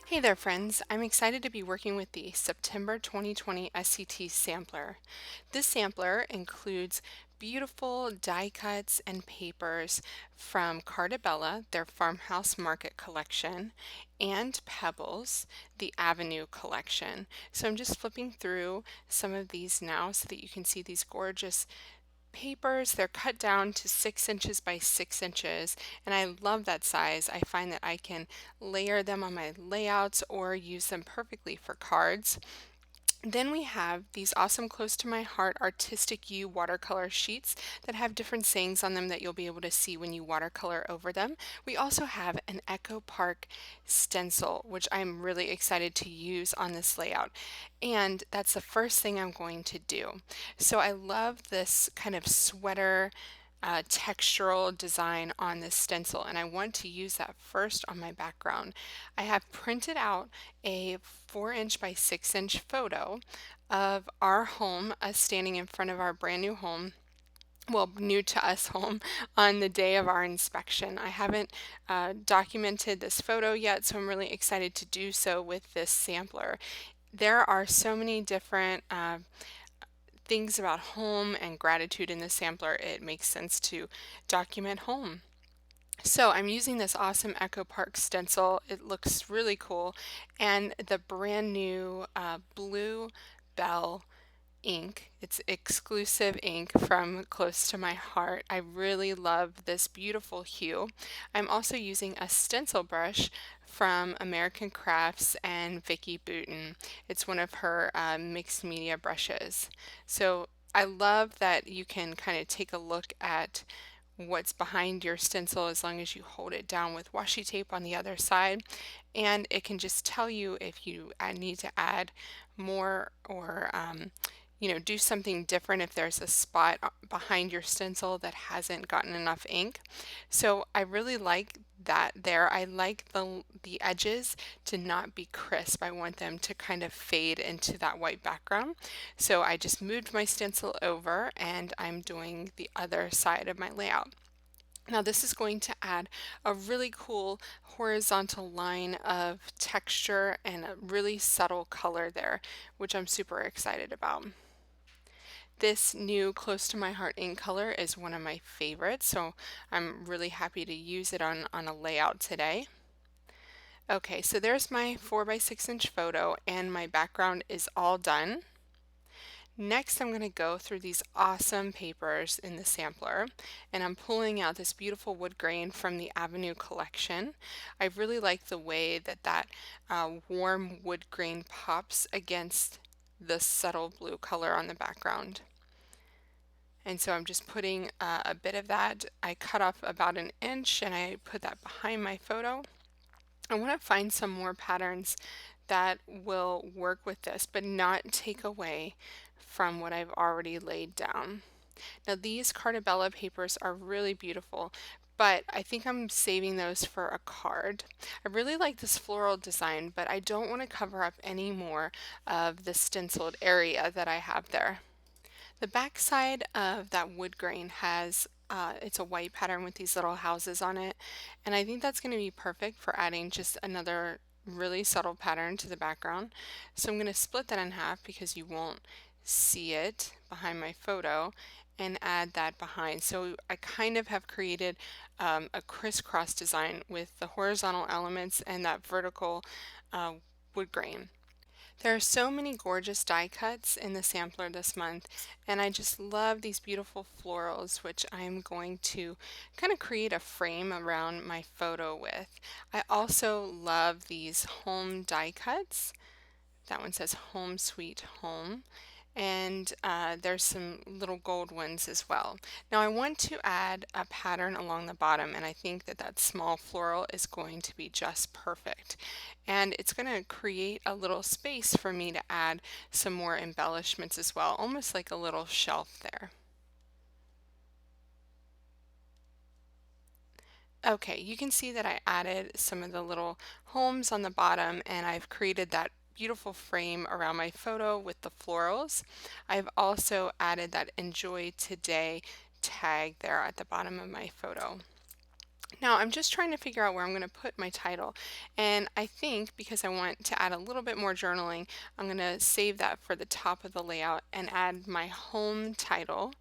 Hey there, friends. I'm excited to be working with the September 2020 SCT Sampler. This sampler includes beautiful die cuts and papers from Cartabella, their Farmhouse Market collection, and Pebbles, the Avenue collection. So I'm just flipping through some of these now so that you can see these gorgeous papers. They're cut down to 6 inches by 6 inches, and I love that size. I find that I can layer them on my layouts or use them perfectly for cards. Then we have these awesome Close to My Heart Artistic You watercolor sheets that have different sayings on them that you'll be able to see when you watercolor over them. We also have an Echo Park stencil, which I'm really excited to use on this layout. And that's the first thing I'm going to do. So I love this kind of sweater textural design on this stencil, and I want to use that first on my background. I have printed out a 4 inch by 6 inch photo of our home, us standing in front of our brand new home, well, new to us home, on the day of our inspection. I haven't documented this photo yet, so I'm really excited to do so with this sampler. There are so many different things about home and gratitude in the sampler. It makes sense to document home. So I'm using this awesome Echo Park stencil. It looks really cool, and the brand new blue bell ink. It's exclusive ink from Close to My Heart. I really love this beautiful hue. I'm also using a stencil brush from American Crafts and Vicky Booten. It's one of her mixed media brushes. So I love that you can kind of take a look at what's behind your stencil as long as you hold it down with washi tape on the other side, and it can just tell you if you need to add more or do something different if there's a spot behind your stencil that hasn't gotten enough ink. So I really like that there. I like the edges to not be crisp. I want them to kind of fade into that white background. So I just moved my stencil over and I'm doing the other side of my layout. Now this is going to add a really cool horizontal line of texture and a really subtle color there, which I'm super excited about. This new Close to My Heart ink color is one of my favorites, so I'm really happy to use it on a layout today. Okay, so there's my 4 by 6 inch photo and my background is all done. Next, I'm going to go through these awesome papers in the sampler, and I'm pulling out this beautiful wood grain from the Avenue collection. I really like the way that warm wood grain pops against the subtle blue color on the background. And so I'm just putting a bit of that. I cut off about an inch and I put that behind my photo. I want to find some more patterns that will work with this, but not take away from what I've already laid down. Now these Cartabella papers are really beautiful, but I think I'm saving those for a card. I really like this floral design, but I don't want to cover up any more of the stenciled area that I have there. The back side of that wood grain has it's a white pattern with these little houses on it, and I think that's going to be perfect for adding just another really subtle pattern to the background. So I'm going to split that in half because you won't see it behind my photo, and add that behind. So I kind of have created a crisscross design with the horizontal elements and that vertical wood grain. There are so many gorgeous die cuts in the sampler this month, and I just love these beautiful florals, which I'm going to kind of create a frame around my photo with. I also love these home die cuts. That one says Home Sweet Home. And there's some little gold ones as well. Now I want to add a pattern along the bottom, and I think that that small floral is going to be just perfect. And it's going to create a little space for me to add some more embellishments as well, almost like a little shelf there. Okay, you can see that I added some of the little homes on the bottom, and I've created that beautiful frame around my photo with the florals. I've also added that Enjoy Today tag there at the bottom of my photo. Now I'm just trying to figure out where I'm going to put my title, and I think because I want to add a little bit more journaling, I'm going to save that for the top of the layout and add my home title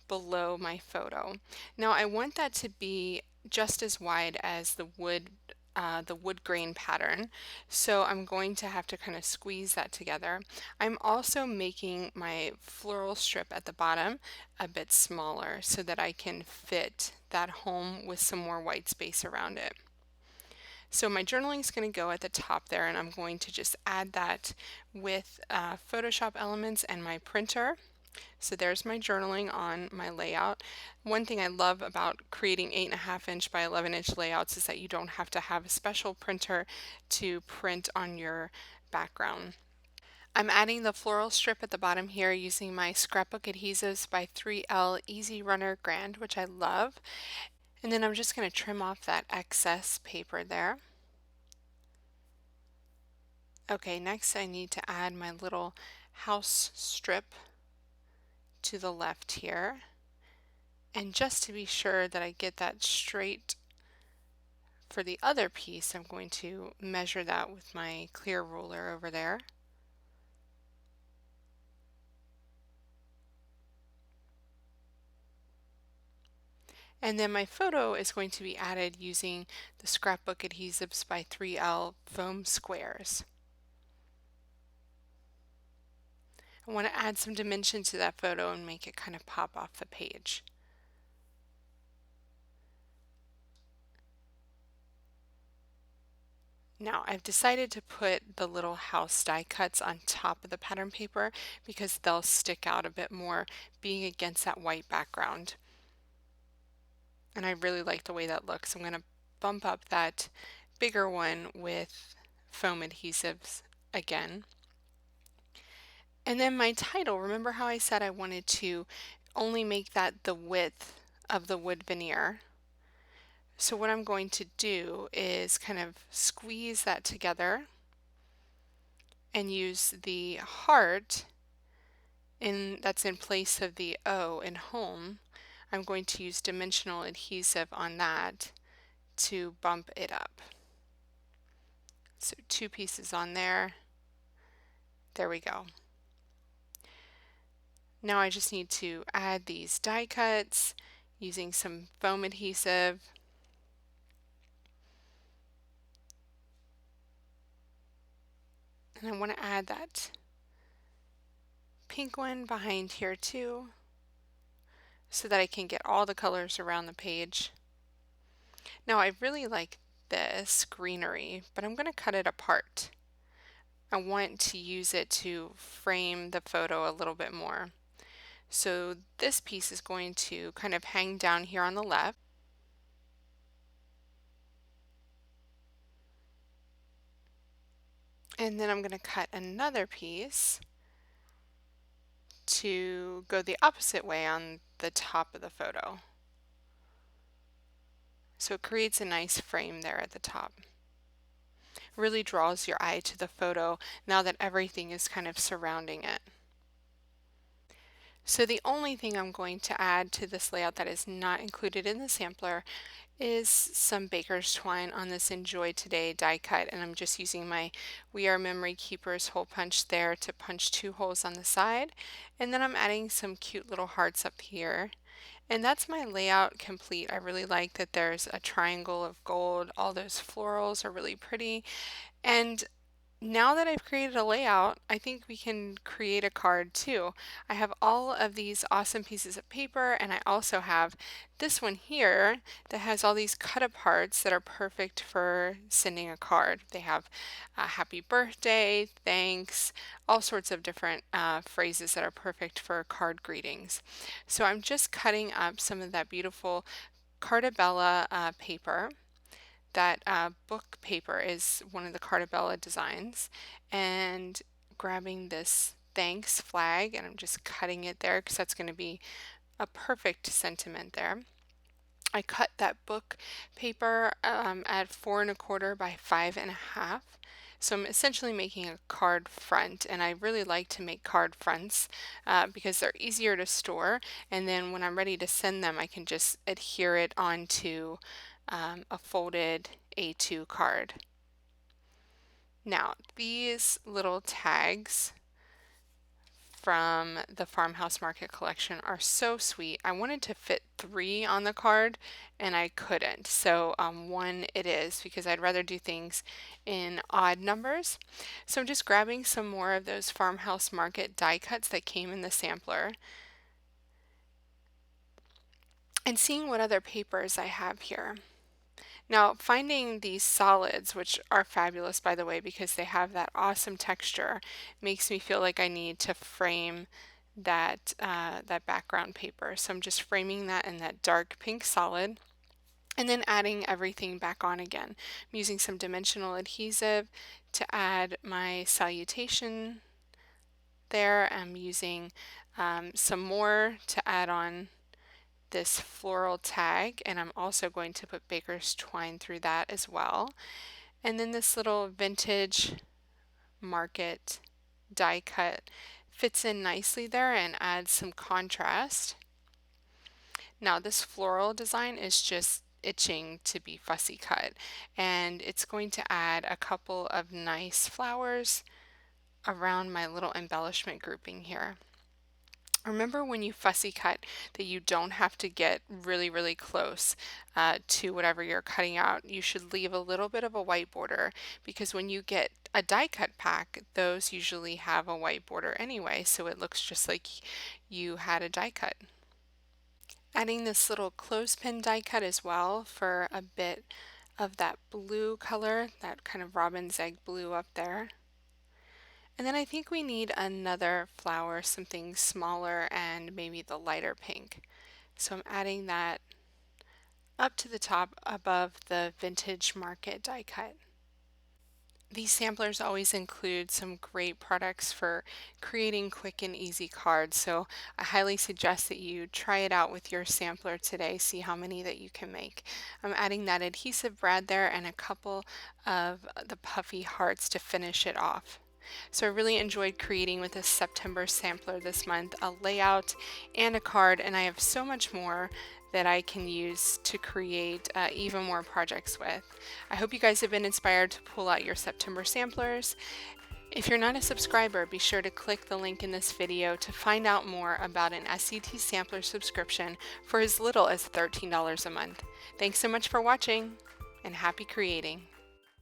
below my photo. Now I want that to be just as wide as the wood grain pattern, so I'm going to have to kind of squeeze that together. I'm also making my floral strip at the bottom a bit smaller so that I can fit that home with some more white space around it. So my journaling is going to go at the top there, and I'm going to just add that with Photoshop elements and my printer. So there's my journaling on my layout. One thing I love about creating 8.5-inch by 11-inch layouts is that you don't have to have a special printer to print on your background. I'm adding the floral strip at the bottom here using my scrapbook adhesives by 3L Easy Runner Grand, which I love. And then I'm just going to trim off that excess paper there. Okay, next I need to add my little house strip to the left here. And just to be sure that I get that straight for the other piece, I'm going to measure that with my clear ruler over there. And then my photo is going to be added using the scrapbook adhesives by 3L foam squares. I want to add some dimension to that photo and make it kind of pop off the page. Now I've decided to put the little house die cuts on top of the pattern paper because they'll stick out a bit more being against that white background. And I really like the way that looks. I'm going to bump up that bigger one with foam adhesives again. And then my title, remember how I said I wanted to only make that the width of the wood veneer? So what I'm going to do is kind of squeeze that together and use the heart that's in place of the O in home. I'm going to use dimensional adhesive on that to bump it up. So 2 pieces on there. There we go. Now I just need to add these die cuts using some foam adhesive. And I want to add that pink one behind here too, so that I can get all the colors around the page. Now I really like this greenery, but I'm going to cut it apart. I want to use it to frame the photo a little bit more. So this piece is going to kind of hang down here on the left. And then I'm going to cut another piece to go the opposite way on the top of the photo. So it creates a nice frame there at the top. Really draws your eye to the photo now that everything is kind of surrounding it. So the only thing I'm going to add to this layout that is not included in the sampler is some baker's twine on this Enjoy Today die cut, and I'm just using my We Are Memory Keepers hole punch there to punch 2 holes on the side, and then I'm adding some cute little hearts up here. And that's my layout complete. I really like that there's a triangle of gold. All those florals are really pretty. And now that I've created a layout, I think we can create a card too. I have all of these awesome pieces of paper, and I also have this one here that has all these cut aparts that are perfect for sending a card. They have happy birthday, thanks, all sorts of different phrases that are perfect for card greetings. So I'm just cutting up some of that beautiful Cartabella paper. That book paper is one of the Cartabella designs, and grabbing this thanks flag, and I'm just cutting it there because that's going to be a perfect sentiment there. I cut that book paper at 4¼ by 5½. So I'm essentially making a card front, and I really like to make card fronts because they're easier to store, and then when I'm ready to send them I can just adhere it onto a folded A2 card. Now, these little tags from the Farmhouse Market collection are so sweet. I wanted to fit 3 on the card and I couldn't. So 1 it is, because I'd rather do things in odd numbers. So I'm just grabbing some more of those Farmhouse Market die cuts that came in the sampler and seeing what other papers I have here. Now, finding these solids, which are fabulous by the way because they have that awesome texture, makes me feel like I need to frame that background paper. So I'm just framing that in that dark pink solid and then adding everything back on again. I'm using some dimensional adhesive to add my salutation there. I'm using some more to add on this floral tag, and I'm also going to put baker's twine through that as well. And then this little vintage market die cut fits in nicely there and adds some contrast. Now this floral design is just itching to be fussy cut, and it's going to add a couple of nice flowers around my little embellishment grouping here. Remember when you fussy cut that you don't have to get really close to whatever you're cutting out. You should leave a little bit of a white border, because when you get a die cut pack, those usually have a white border anyway, so it looks just like you had a die cut. Adding this little clothespin die cut as well for a bit of that blue color, that kind of robin's egg blue up there. And then I think we need another flower, something smaller and maybe the lighter pink. So I'm adding that up to the top above the vintage market die cut. These samplers always include some great products for creating quick and easy cards, so I highly suggest that you try it out with your sampler today, see how many that you can make. I'm adding that adhesive brad there and a couple of the puffy hearts to finish it off. So I really enjoyed creating with this September sampler this month, a layout and a card, and I have so much more that I can use to create even more projects with. I hope you guys have been inspired to pull out your September samplers. If you're not a subscriber, be sure to click the link in this video to find out more about an SCT Sampler subscription for as little as $13 a month. Thanks so much for watching, and happy creating!